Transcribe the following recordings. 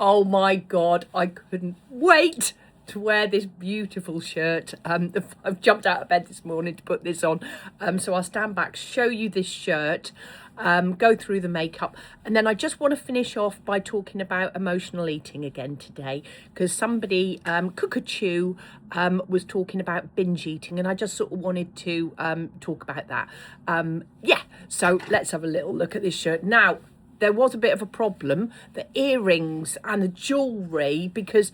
Oh my God, I couldn't wait to wear this beautiful shirt. I've jumped out of bed this morning to put this on. So I'll stand back, show you this shirt, go through the makeup. And then I just want to finish off by talking about emotional eating again today, because somebody, Cuckachoo, was talking about binge eating, and I just sort of wanted to talk about that. Yeah, so let's have a little look at this shirt. Now, there was a bit of a problem, the earrings and the jewellery, because,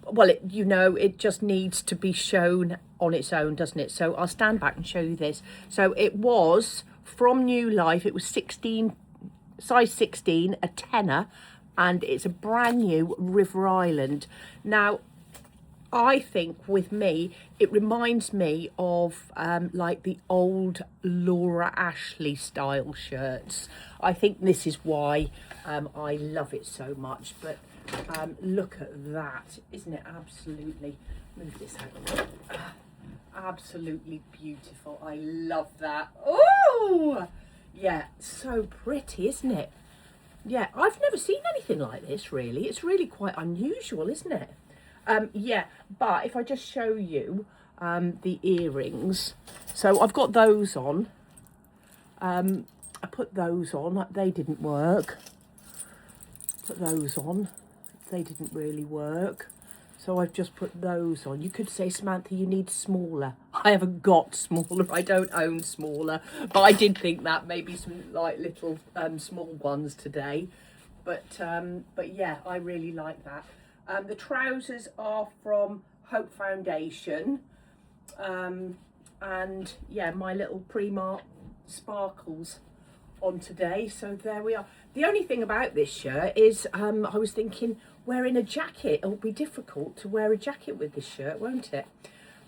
well, it just needs to be shown on its own, doesn't it? So I'll stand back and show you this. So it was from New Life. It was size 16, a tenner, and it's a brand new River Island. Now, I think with me, it reminds me of like the old Laura Ashley style shirts. I think this is why I love it so much. But look at that. Isn't it absolutely, move this out. Absolutely beautiful. I love that. Oh, yeah, so pretty, isn't it? Yeah, I've never seen anything like this, really. It's really quite unusual, isn't it? Yeah, but if I just show you the earrings, so I've got those on. I put those on, they didn't work. Put those on, they didn't really work. So I've just put those on. You could say, Samantha, you need smaller. I haven't got smaller, I don't own smaller, but I did think that maybe some like little small ones today. But yeah, I really like that. The trousers are from Hope Foundation, and yeah, my little Primark sparkles on today. So there we are. The only thing about this shirt is I was thinking wearing a jacket. It'll be difficult to wear a jacket with this shirt, won't it?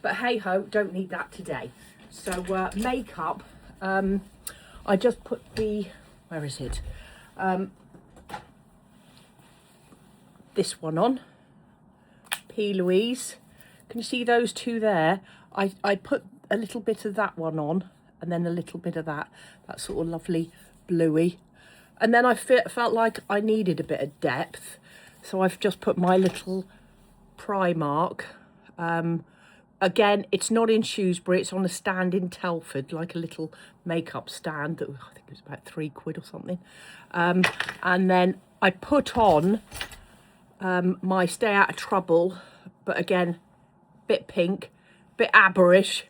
But hey ho, don't need that today. So makeup, I just put the, where is it? This one on. P. Louise. Can you see those two there? I put a little bit of that one on, and then a little bit of that sort of lovely bluey. And then I felt like I needed a bit of depth, so I've just put my little Primark. Again, it's not in Shrewsbury, it's on a stand in Telford, like a little makeup stand that I think it was about £3 or something. And then I put on my Stay Out of Trouble, but again, bit pink, bit abberish,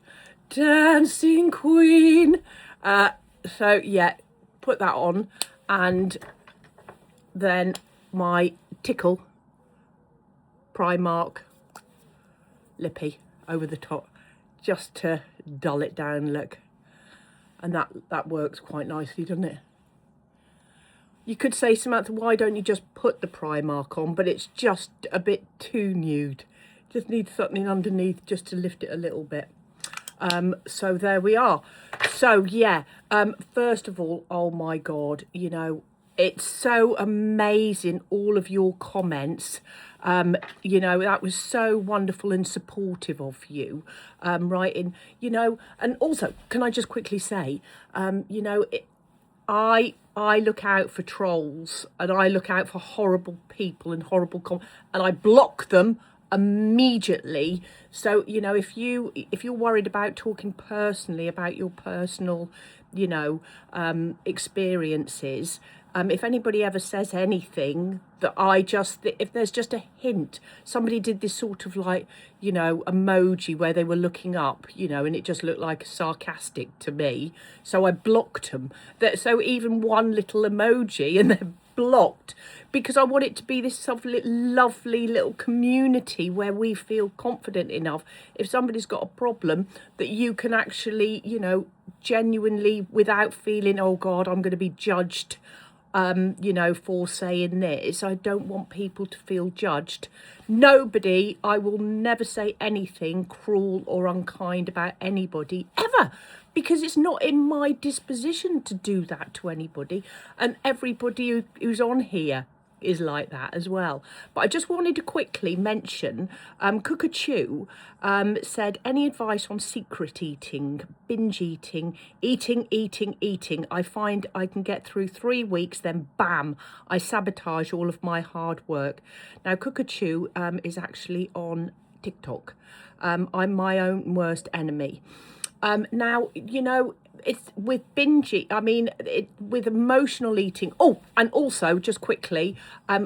Dancing Queen. So yeah, put that on, and then my Tickle Primark lippy over the top, just to dull it down, look. And that works quite nicely, doesn't it? You could say, Samantha, why don't you just put the Primark on? But it's just a bit too nude. Just needs something underneath just to lift it a little bit. So there we are. So yeah, first of all, oh my God, it's so amazing, all of your comments. That was so wonderful and supportive of you, writing, and also, can I just quickly say, I look out for trolls, and I look out for horrible people and horrible and I block them immediately. So if you're worried about talking personally about your personal experiences, if anybody ever says anything that if there's just a hint, somebody did this sort of like, emoji where they were looking up, and it just looked like sarcastic to me. So I blocked them. So even one little emoji and they're blocked, because I want it to be this lovely little community where we feel confident enough, if somebody's got a problem, that you can actually, genuinely, without feeling, oh God, I'm going to be judged, for saying this. I don't want people to feel judged. I will never say anything cruel or unkind about anybody, ever, because it's not in my disposition to do that to anybody. And everybody who's on here, is like that as well. But I just wanted to quickly mention, Cookachoo said, any advice on secret eating, binge eating, eating? I find I can get through 3 weeks, then bam, I sabotage all of my hard work. Now, Cookachoo is actually on TikTok. I'm my own worst enemy. Now, it's with binge, with emotional eating. Oh, and also just quickly,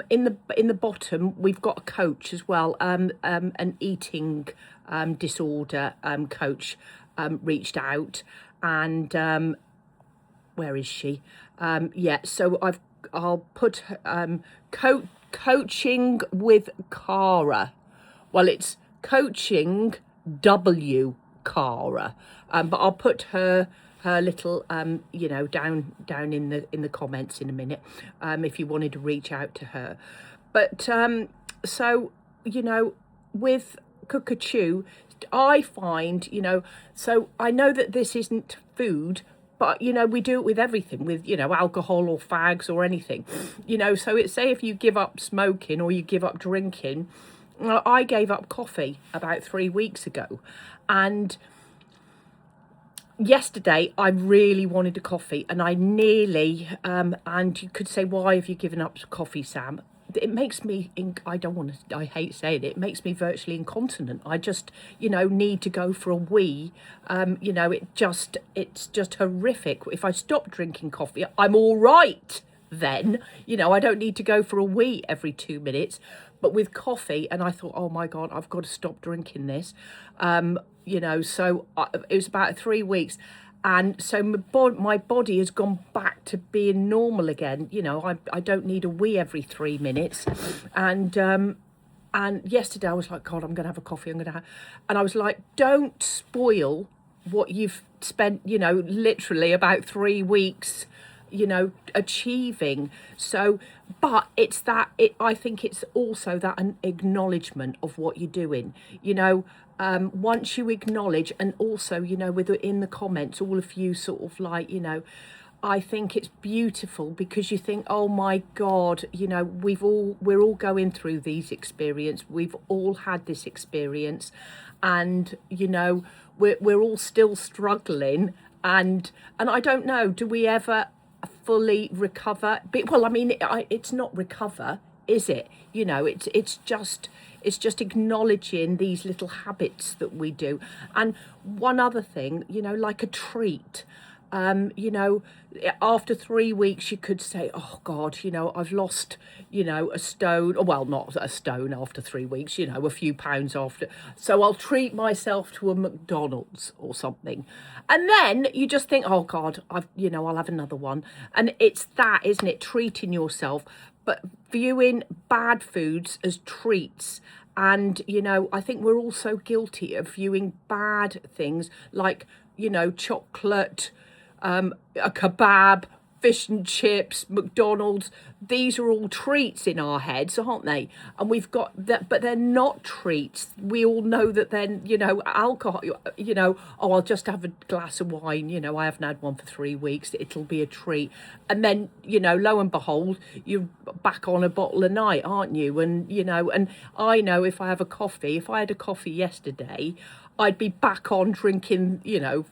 in the bottom, we've got a coach as well. An eating disorder coach reached out, and where is she? So I'll put coaching with Cara. Well, it's coaching W Cara, but I'll put her little down in the comments in a minute, if you wanted to reach out to her. But so with Cookachoo, I find so I know that this isn't food, but we do it with everything, with alcohol or fags or anything, so it's, say if you give up smoking or you give up drinking. I gave up coffee about 3 weeks ago, and yesterday I really wanted a coffee, and I nearly and you could say, why have you given up coffee, Sam? It makes me, I hate saying it makes me virtually incontinent. I just need to go for a wee. It's just horrific. If I stop drinking coffee, I'm all right then. I don't need to go for a wee every 2 minutes. But with coffee, and I thought, oh my God, I've got to stop drinking this. So it was about 3 weeks. And so my body has gone back to being normal again. I don't need a wee every 3 minutes. And yesterday I was like, God, I'm going to have a coffee. And I was like, don't spoil what you've spent, literally about 3 weeks achieving. So, but it's that, I think it's also that an acknowledgement of what you're doing, once you acknowledge, and also, in the comments, all of you sort of like, I think it's beautiful, because you think, oh my God, we're all going through these experiences. We've all had this experience, and, we're all still struggling. And I don't know, do we ever fully recover? But, well, it's not recover, is it? It's just acknowledging these little habits that we do. And one other thing, like a treat. After 3 weeks, you could say, oh God, I've lost, a stone. Well, not a stone after 3 weeks, a few pounds after. So I'll treat myself to a McDonald's or something. And then you just think, oh God, I'll have another one. And it's that, isn't it? Treating yourself, but viewing bad foods as treats. And, I think we're also guilty of viewing bad things like, chocolate, a kebab, fish and chips, McDonald's. These are all treats in our heads, aren't they? And we've got that, but they're not treats. We all know that then, alcohol, oh, I'll just have a glass of wine, I haven't had one for 3 weeks, it'll be a treat. And then, lo and behold, you're back on a bottle a night, aren't you? And, and I know if I had a coffee yesterday, I'd be back on drinking,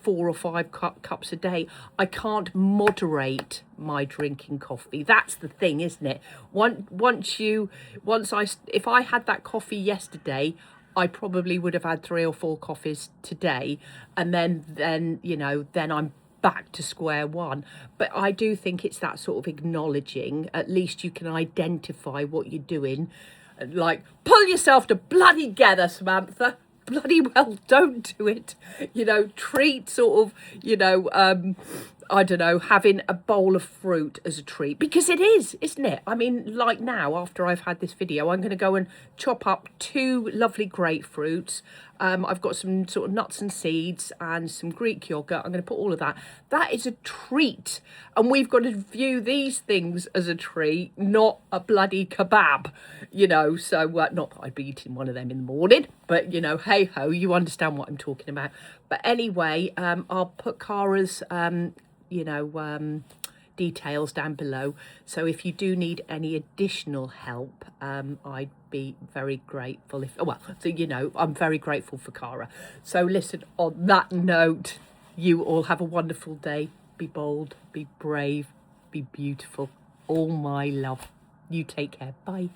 4 or 5 cups a day. I can't moderate my drinking coffee. That's the thing, isn't it? If I had that coffee yesterday, I probably would have had 3 or 4 coffees today, and then I'm back to square one. But I do think it's that sort of acknowledging. At least you can identify what you're doing. Like, pull yourself to bloody together, Samantha. Bloody well, don't do it. Treat sort of, I don't know, having a bowl of fruit as a treat, because it is, isn't it? Like now, after I've had this video, I'm going to go and chop up 2 lovely grapefruits. I've got some sort of nuts and seeds and some Greek yogurt. I'm going to put all of that. That is a treat. And we've got to view these things as a treat, not a bloody kebab, So not that I'd be eating one of them in the morning, but, hey ho, you understand what I'm talking about. But anyway, I'll put Cara's, details down below. So if you do need any additional help, I'd be very grateful. I'm very grateful for Cara. So listen, on that note, you all have a wonderful day. Be bold, be brave, be beautiful. All my love. You take care. Bye.